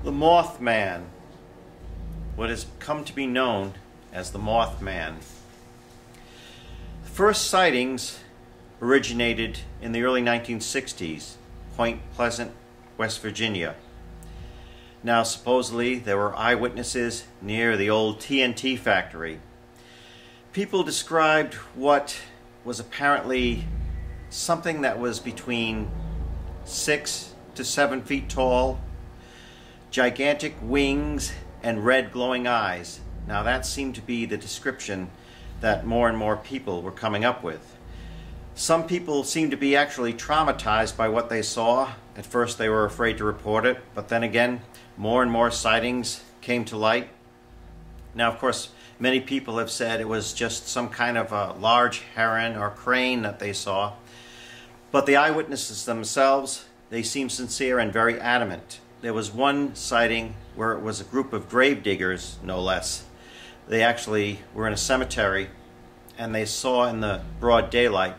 The Mothman, what has come to be known as the Mothman. The first sightings originated in the early 1960s, Point Pleasant, West Virginia. Now supposedly there were eyewitnesses near the old TNT factory. People described what was apparently something that was between 6 to 7 feet tall, gigantic wings, and red glowing eyes. Now that seemed to be the description that more and more people were coming up with. Some people seemed to be actually traumatized by what they saw. At first they were afraid to report it, but then again, more and more sightings came to light. Now, of course, many people have said it was just some kind of a large heron or crane that they saw. But the eyewitnesses themselves, they seem sincere and very adamant. There was one sighting where it was a group of grave diggers, no less. They actually were in a cemetery and they saw in the broad daylight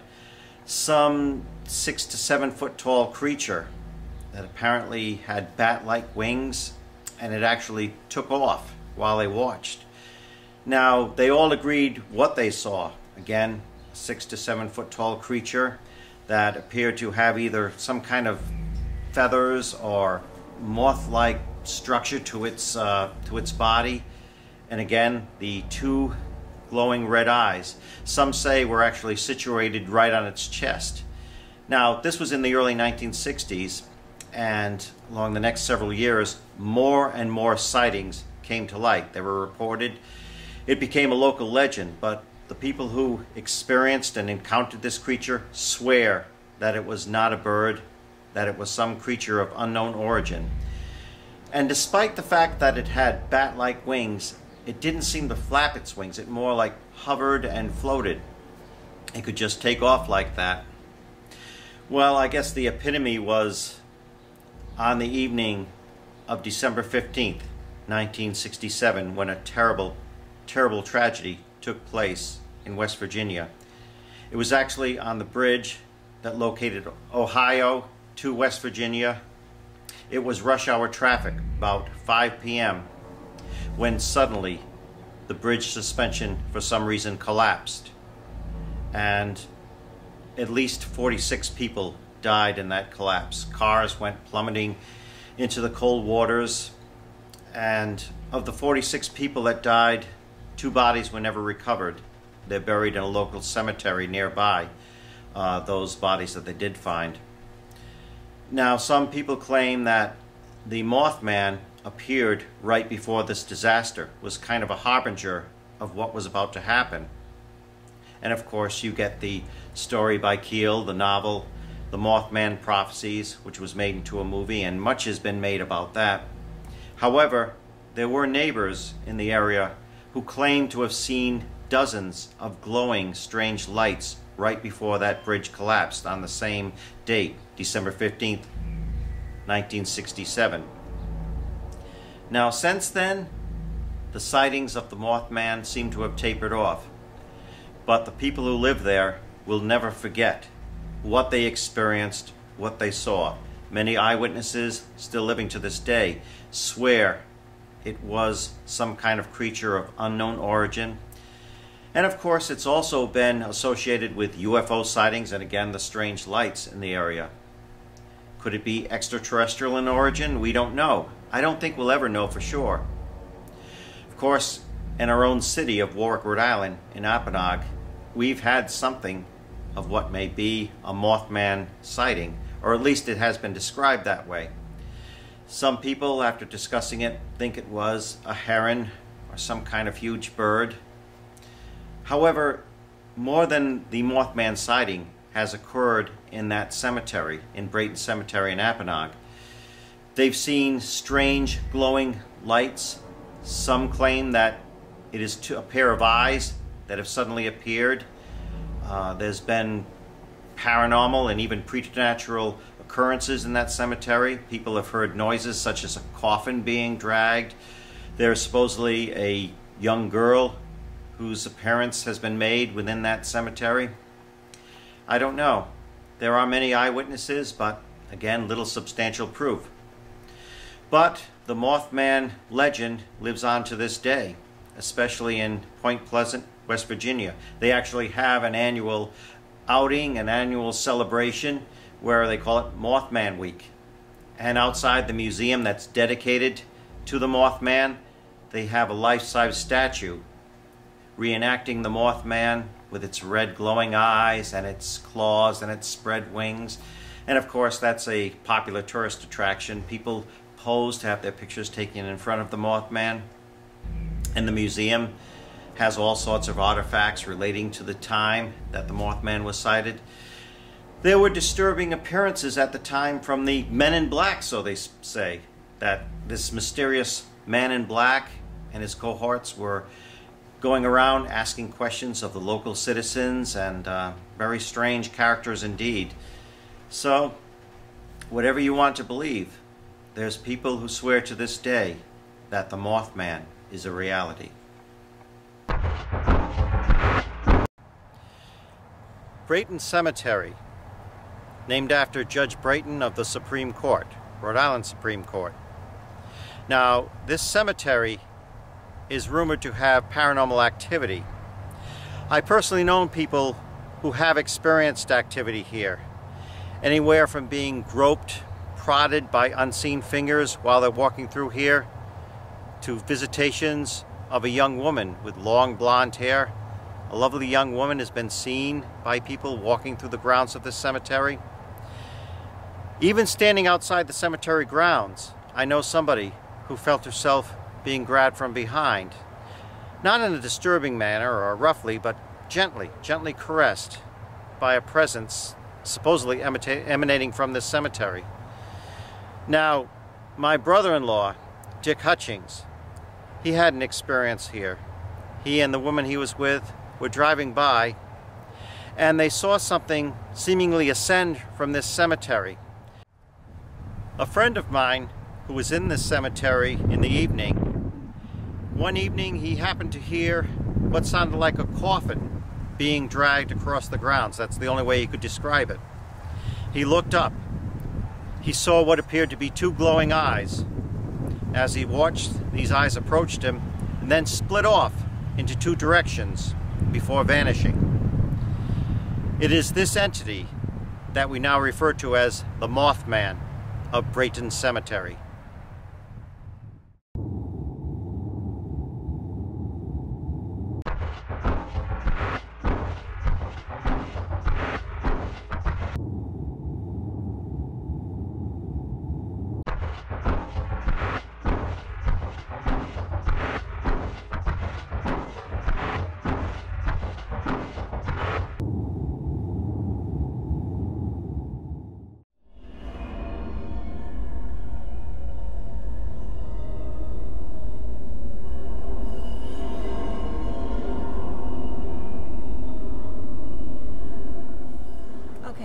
some 6 to 7 foot tall creature that apparently had bat-like wings, and it actually took off while they watched. Now, they all agreed what they saw. Again, a 6 to 7 foot tall creature that appeared to have either some kind of feathers or moth-like structure to its body, and again the two glowing red eyes. Some say were actually situated right on its chest. Now this was in the early 1960s, and along the next several years more and more sightings came to light. They were reported. It became a local legend, but the people who experienced and encountered this creature swear that it was not a bird, that it was some creature of unknown origin. And despite the fact that it had bat-like wings, it didn't seem to flap its wings. It more like hovered and floated. It could just take off like that. Well, I guess the epitome was on the evening of December 15th, 1967, when a terrible, terrible tragedy took place in West Virginia. It was actually on the bridge that located Ohio to West Virginia. It was rush hour traffic, about 5 p.m., when suddenly the bridge suspension for some reason collapsed, and at least 46 people died in that collapse. Cars went plummeting into the cold waters, and of the 46 people that died, 2 bodies were never recovered. They're buried in a local cemetery nearby, those bodies that they did find. Now, some people claim that the Mothman appeared right before this disaster, was kind of a harbinger of what was about to happen. And of course, you get the story by Keel, the novel, The Mothman Prophecies, which was made into a movie, and much has been made about that. However, there were neighbors in the area who claimed to have seen dozens of glowing, strange lights right before that bridge collapsed on the same date, December 15th, 1967. Now, since then, the sightings of the Mothman seem to have tapered off, but the people who live there will never forget what they experienced, what they saw. Many eyewitnesses, still living to this day, swear it was some kind of creature of unknown origin. And of course, it's also been associated with UFO sightings and again the strange lights in the area. Could it be extraterrestrial in origin? We don't know. I don't think we'll ever know for sure. Of course, in our own city of Warwick, Rhode Island, in Apponaug, we've had something of what may be a Mothman sighting, or at least it has been described that way. Some people, after discussing it, think it was a heron or some kind of huge bird. However, more than the Mothman sighting has occurred in that cemetery, in Brayton Cemetery in Apponaug. They've seen strange glowing lights. Some claim that it is a pair of eyes that have suddenly appeared. There's been paranormal and even preternatural occurrences in that cemetery. People have heard noises such as a coffin being dragged. There's supposedly a young girl whose appearance has been made within that cemetery. I don't know. There are many eyewitnesses, but again, little substantial proof. But the Mothman legend lives on to this day, especially in Point Pleasant, West Virginia. They actually have an annual outing, an annual celebration, where they call it Mothman Week. And outside the museum that's dedicated to the Mothman, they have a life-size statue reenacting the Mothman with its red glowing eyes and its claws and its spread wings. And of course, that's a popular tourist attraction. People pose to have their pictures taken in front of the Mothman. And the museum has all sorts of artifacts relating to the time that the Mothman was sighted. There were disturbing appearances at the time from the Men in Black, so they say, that this mysterious man in black and his cohorts were going around asking questions of the local citizens, and very strange characters indeed. So, whatever you want to believe, there's people who swear to this day that the Mothman is a reality. Brayton Cemetery, named after Judge Brayton of the Supreme Court, Rhode Island Supreme Court. Now, this cemetery is rumored to have paranormal activity. I personally know people who have experienced activity here, anywhere from being groped, prodded by unseen fingers while they're walking through here, to visitations of a young woman with long blonde hair. A lovely young woman has been seen by people walking through the grounds of this cemetery. Even standing outside the cemetery grounds, I know somebody who felt herself being grabbed from behind. Not in a disturbing manner or roughly, but gently caressed by a presence supposedly emanating from this cemetery. Now, my brother-in-law, Dick Hutchings, he had an experience here. He and the woman he was with were driving by, and they saw something seemingly ascend from this cemetery. A friend of mine who was in this cemetery in the evening, one evening he happened to hear what sounded like a coffin being dragged across the grounds. That's the only way he could describe it. He looked up. He saw what appeared to be two glowing eyes. As he watched, these eyes approached him and then split off into two directions before vanishing. It is this entity that we now refer to as the Mothman of Brayton Cemetery.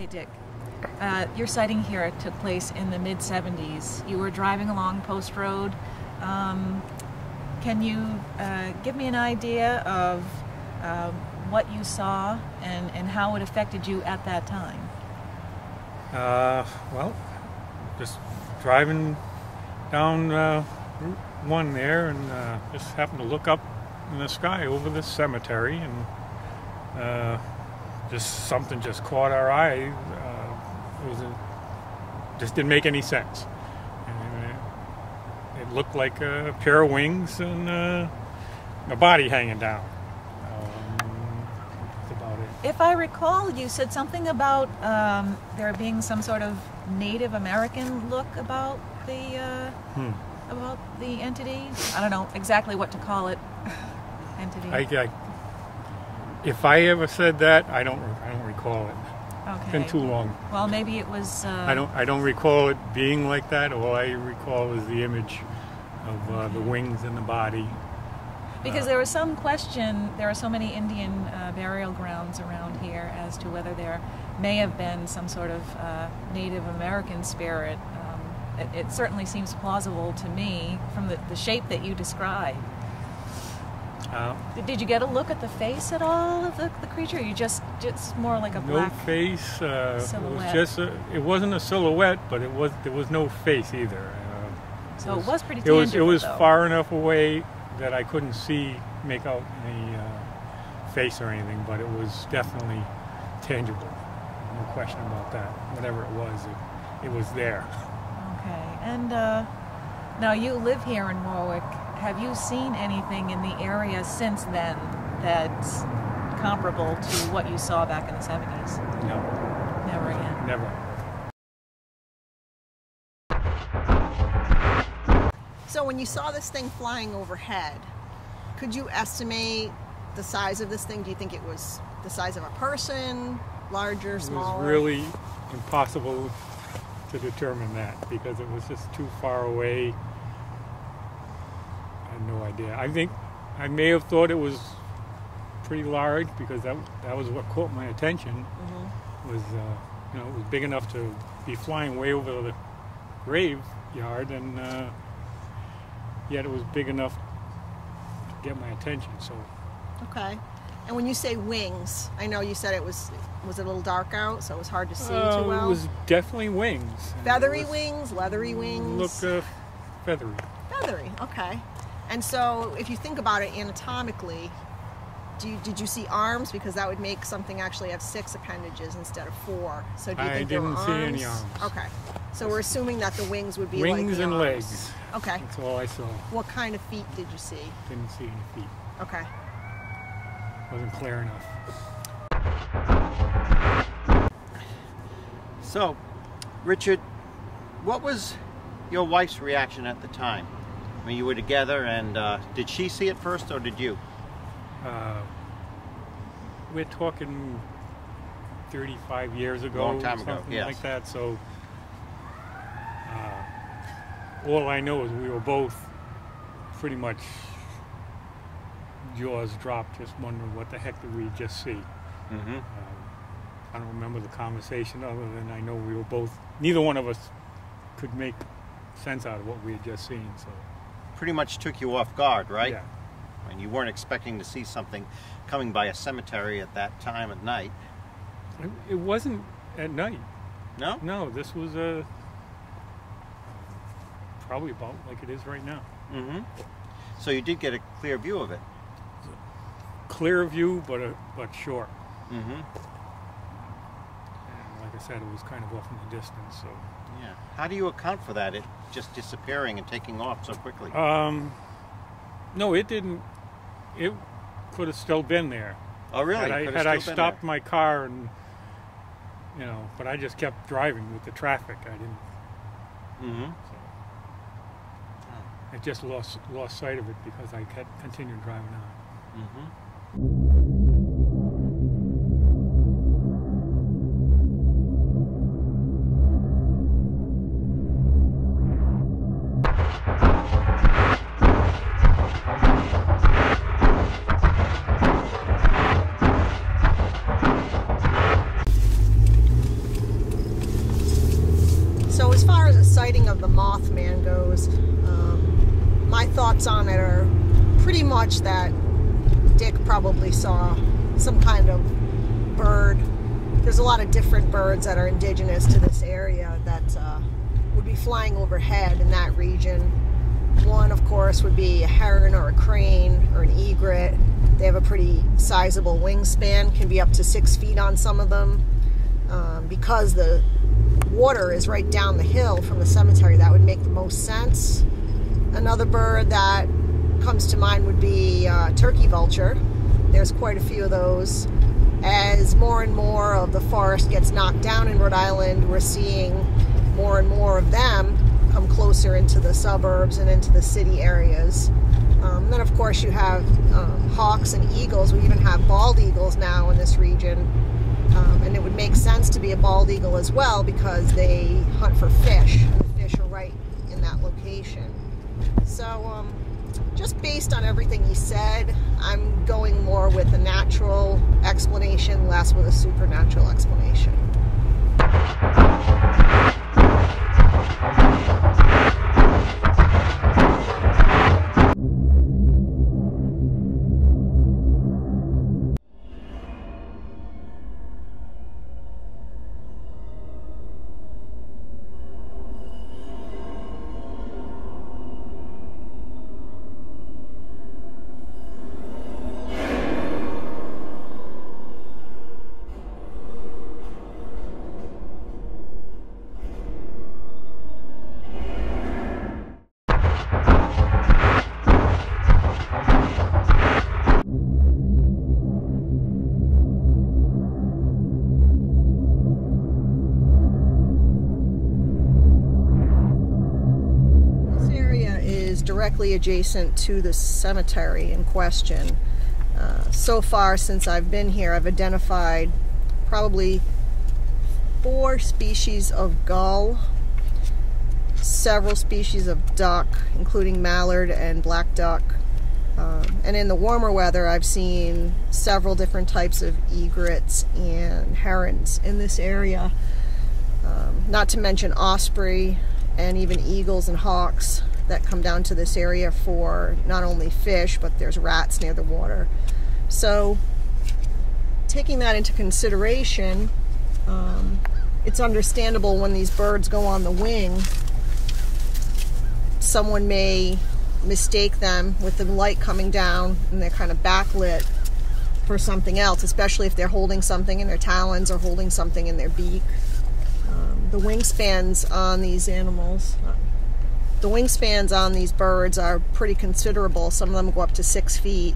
Dick, your sighting here took place in the mid-70s. You were driving along Post Road. Can you give me an idea of what you saw and how it affected you at that time? Well, just driving down Route 1 there, and just happened to look up in the sky over this cemetery, and just something just caught our eye. Just didn't make any sense. And it looked like a pair of wings and a body hanging down. That's about it. If I recall, you said something about there being some sort of Native American look about the entity. I don't know exactly what to call it. Entity. If I ever said that, I don't recall it. Okay. It's been too long. Well, maybe it was. I don't recall it being like that. All I recall is the image of the wings and the body. Because there was some question. There are so many Indian burial grounds around here as to whether there may have been some sort of Native American spirit. It certainly seems plausible to me from the shape that you described. Did you get a look at the face at all of the creature? Or you just more like a black face silhouette? It was just it wasn't a silhouette, but there was no face either. So it was pretty It was tangible, though. far enough away that I couldn't make out any face or anything, but it was definitely tangible. No question about that. Whatever it was, it was there. Okay. And now you live here in Warwick. Have you seen anything in the area since then that's comparable to what you saw back in the 70s? No. Never again. Never. So when you saw this thing flying overhead, could you estimate the size of this thing? Do you think it was the size of a person, larger, smaller? It was really impossible to determine that because it was just too far away. I had no idea. I think I may have thought it was pretty large because that was what caught my attention. Mm-hmm. Was it was big enough to be flying way over the graveyard, and yet it was big enough to get my attention. So. Okay. And when you say wings, I know you said it was a little dark out, so it was hard to see too well? It was definitely wings. Feathery wings, leathery wings? Looked feathery. Feathery, okay. And so if you think about it anatomically, did you see arms? Because that would make something actually have 6 appendages instead of 4. So do you think there were arms? I didn't see any arms. Okay. So we're assuming that the wings would be wings like the and arms. legs. Okay. That's all I saw. What kind of feet did you see? Didn't see any feet. Okay. Wasn't clear enough. So, Richard, what was your wife's reaction at the time? I mean, you were together, and did she see it first, or did you? We're talking 35 years ago. Long time ago, something yes. like that. So, all I know is we were both pretty much jaws dropped, just wondering what the heck did we just see. Mm-hmm. I don't remember the conversation other than I know we were both, neither one of us could make sense out of what we had just seen. So Pretty much took you off guard, right? Yeah. And you weren't expecting to see something coming by a cemetery at that time of night. It wasn't at night. No? No, this was probably about like it is right now. Mm-hmm. So you did get a clear view of it. Clear view, but short. Mm-hmm. And like I said, it was kind of off in the distance. So Yeah. How do you account for that? It just disappearing and taking off so quickly. no, it didn't. It could have still been there. Oh, really? Had I stopped my car and but I just kept driving with the traffic. I didn't. Mm-hmm. So I just lost sight of it because I continued driving on. Mm-hmm. So as far as a sighting of the Mothman goes, my thoughts on it are pretty much that Dick probably saw some kind of bird. There's a lot of different birds that are indigenous to this area that would be flying overhead in that region. One, of course, would be a heron or a crane or an egret. They have a pretty sizable wingspan, can be up to 6 feet on some of them. Because the water is right down the hill from the cemetery, that would make the most sense. Another bird that comes to mind would be turkey vulture. There's quite a few of those. As more and more of the forest gets knocked down in Rhode Island, we're seeing more and more of them come closer into the suburbs and into the city areas. Then of course you have hawks and eagles. We even have bald eagles now in this region. And it would make sense to be a bald eagle as well because they hunt for fish. And the fish are right in that location. So just based on everything he said, I'm going more with a natural explanation, less with a supernatural explanation. directly adjacent to the cemetery in question. So far since I've been here, I've identified probably 4 species of gull, several species of duck, including mallard and black duck. And in the warmer weather, I've seen several different types of egrets and herons in this area. Not to mention osprey and even eagles and hawks that come down to this area for not only fish, but there's rats near the water. So, taking that into consideration, it's understandable when these birds go on the wing, someone may mistake them with the light coming down and they're kind of backlit for something else, especially if they're holding something in their talons or holding something in their beak. The wingspans on these animals, the wingspans on these birds are pretty considerable. Some of them go up to 6 feet.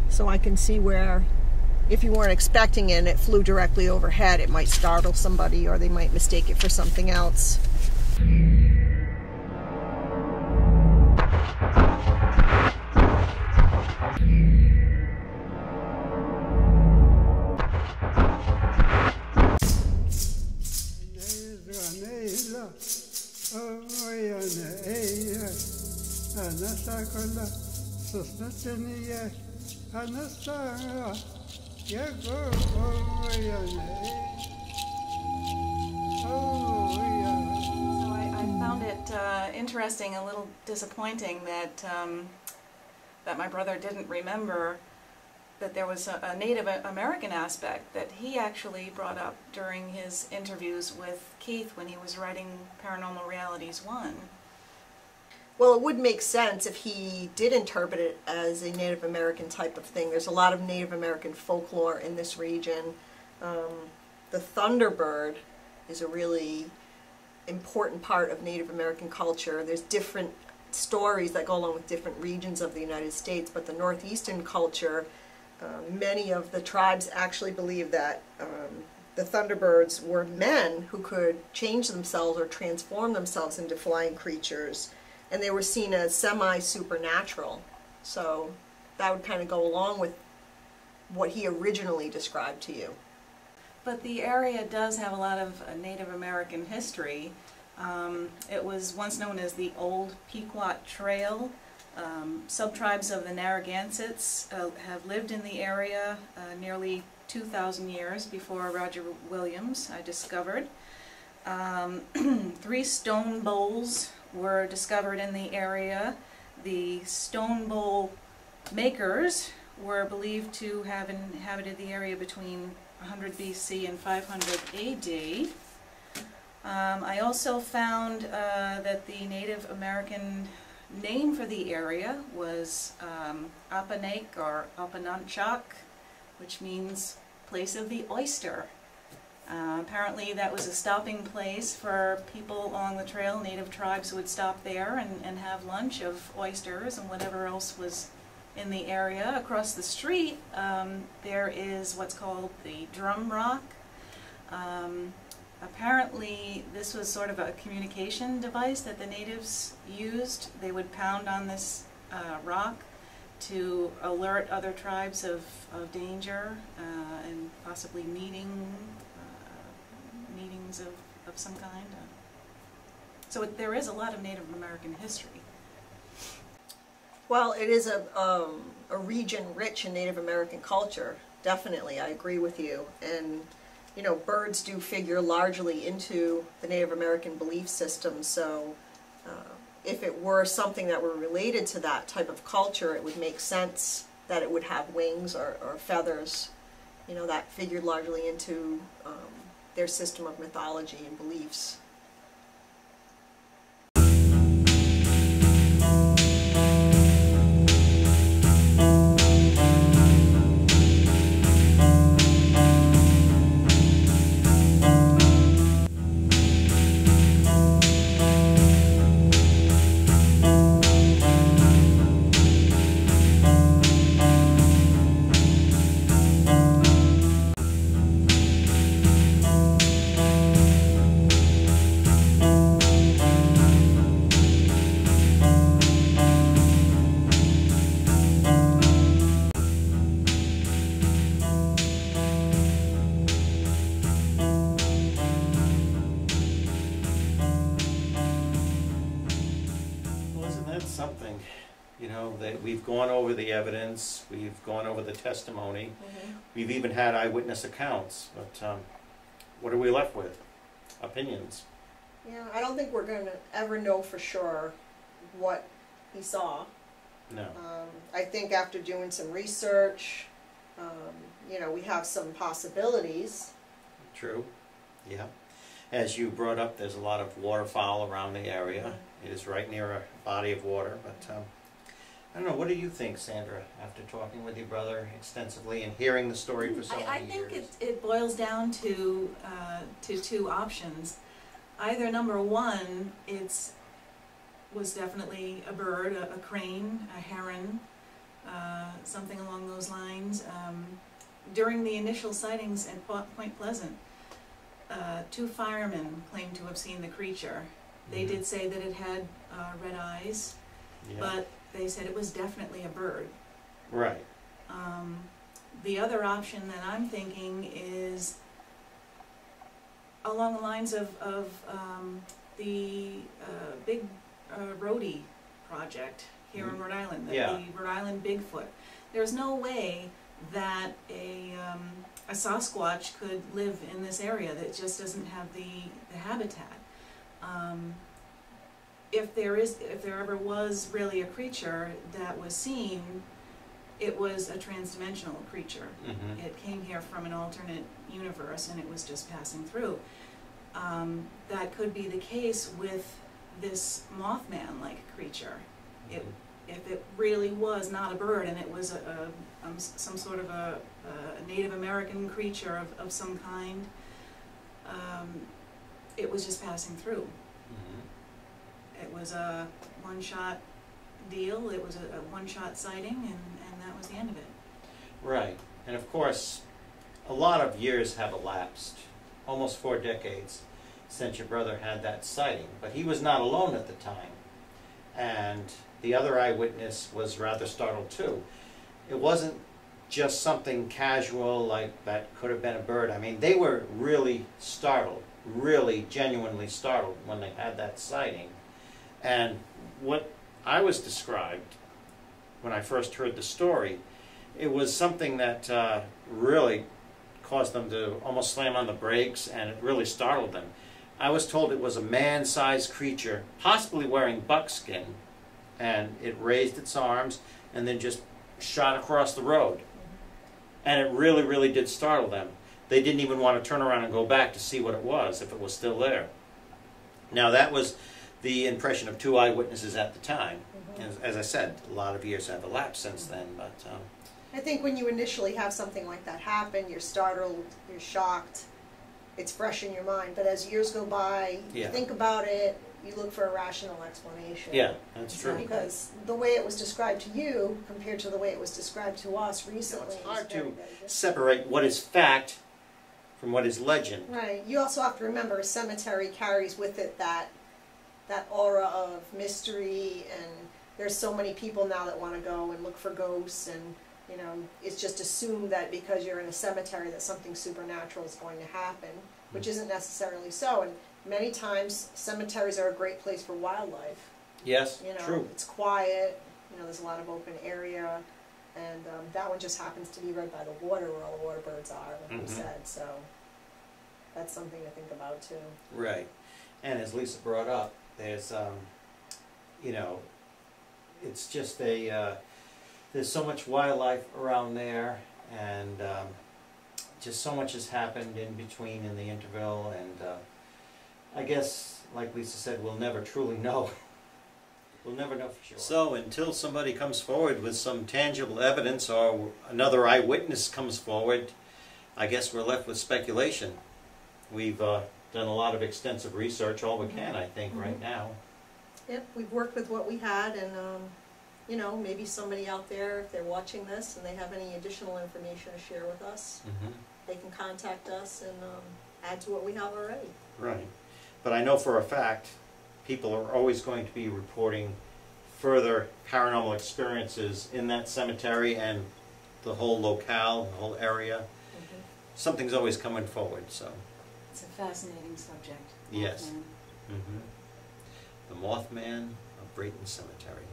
So I can see where, if you weren't expecting it and it flew directly overhead, it might startle somebody or they might mistake it for something else. I found it interesting, a little disappointing that that my brother didn't remember that there was a Native American aspect that he actually brought up during his interviews with Keith when he was writing Paranormal Realities 1. Well, it would make sense if he did interpret it as a Native American type of thing. There's a lot of Native American folklore in this region. The Thunderbird is a really important part of Native American culture. There's different stories that go along with different regions of the United States, but the Northeastern culture, many of the tribes actually believe that the Thunderbirds were men who could change themselves or transform themselves into flying creatures, and they were seen as semi-supernatural. So that would kind of go along with what he originally described to you. But the area does have a lot of Native American history. It was once known as the Old Pequot Trail. Subtribes of the Narragansetts have lived in the area nearly 2,000 years before Roger Williams, I discovered. 3 stone bowls were discovered in the area. The stone bowl makers were believed to have inhabited the area between 100 BC and 500 AD. I also found that the Native American name for the area was Apanake or Apananchak, which means place of the oyster. Apparently that was a stopping place for people along the trail. Native tribes would stop there and have lunch of oysters and whatever else was in the area. Across the street there is what's called the Drum Rock. Apparently this was sort of a communication device that the natives used. They would pound on this rock to alert other tribes of danger and possibly meetings of some kind. So there is a lot of Native American history. Well, it is a region rich in Native American culture. Definitely, I agree with you. And you know, birds do figure largely into the Native American belief system, so if it were something that were related to that type of culture, it would make sense that it would have wings or feathers. You know, that figured largely into their system of mythology and beliefs. You know, that we've gone over the evidence, we've gone over the testimony, we've even had eyewitness accounts, but what are we left with? Opinions. Yeah, I don't think we're going to ever know for sure what he saw. No. I think after doing some research, you know, we have some possibilities. True. Yeah. As you brought up, there's a lot of waterfowl around the area. It is right near a body of water, but I don't know. What do you think, Sandra, after talking with your brother extensively and hearing the story for so many I think years? it boils down to two options. Either number one, was definitely a bird, a crane, a heron, something along those lines. During the initial sightings at Point Pleasant, 2 firemen claimed to have seen the creature. They did say that it had red eyes, but they said it was definitely a bird. Right. The other option that I'm thinking is along the lines of the big roadie project here in Rhode Island, the Rhode Island Bigfoot. There's no way that a Sasquatch could live in this area that just doesn't have the habitat. If there ever was really a creature that was seen, it was a transdimensional creature. It came here from an alternate universe and it was just passing through. That could be the case with this Mothman-like creature. If it really was not a bird and it was some sort of a Native American creature of some kind, it was just passing through. It was a one-shot deal, it was a one-shot sighting, and that was the end of it. Right. And of course, a lot of years have elapsed, almost 4 decades, since your brother had that sighting. But he was not alone at the time. And the other eyewitness was rather startled too. It wasn't just something casual like that could have been a bird. I mean, they were really startled, really genuinely startled when they had that sighting. And what I was described when I first heard the story, it was something that really caused them to almost slam on the brakes, and it really startled them. I was told it was a man-sized creature, possibly wearing buckskin, and it raised its arms and then just shot across the road. And it really, really did startle them. They didn't even want to turn around and go back to see what it was, if it was still there. Now, that was the impression of 2 eyewitnesses at the time. As I said, a lot of years have elapsed since then, but I think when you initially have something like that happen, you're startled, you're shocked, it's fresh in your mind. But as years go by, you think about it, you look for a rational explanation. Yeah, that's true. Because the way it was described to you compared to the way it was described to us recently, it's hard is very, to very different. separate what is fact from what is legend. Right. You also have to remember a cemetery carries with it that aura of mystery, and there's so many people now that want to go and look for ghosts, and you know, it's just assumed that because you're in a cemetery that something supernatural is going to happen, which isn't necessarily so. And many times cemeteries are a great place for wildlife. Yes, you know, true. It's quiet, you know, there's a lot of open area, and that one just happens to be right by the water where all the water birds are, like we said, so that's something to think about too. Right. And as Lisa brought up, there's, you know, it's just there's so much wildlife around there, and just so much has happened in between in the interval, and I guess, like Lisa said, we'll never truly know. We'll never know for sure. So until somebody comes forward with some tangible evidence or another eyewitness comes forward, I guess we're left with speculation. We've done a lot of extensive research, all we can, I think, right now. Yep, we've worked with what we had, and you know, maybe somebody out there, if they're watching this and they have any additional information to share with us, they can contact us and add to what we have already. Right. But I know for a fact, people are always going to be reporting further paranormal experiences in that cemetery and the whole locale, the whole area. Something's always coming forward, so. It's a fascinating subject. Yes. The Mothman of Brayton Cemetery.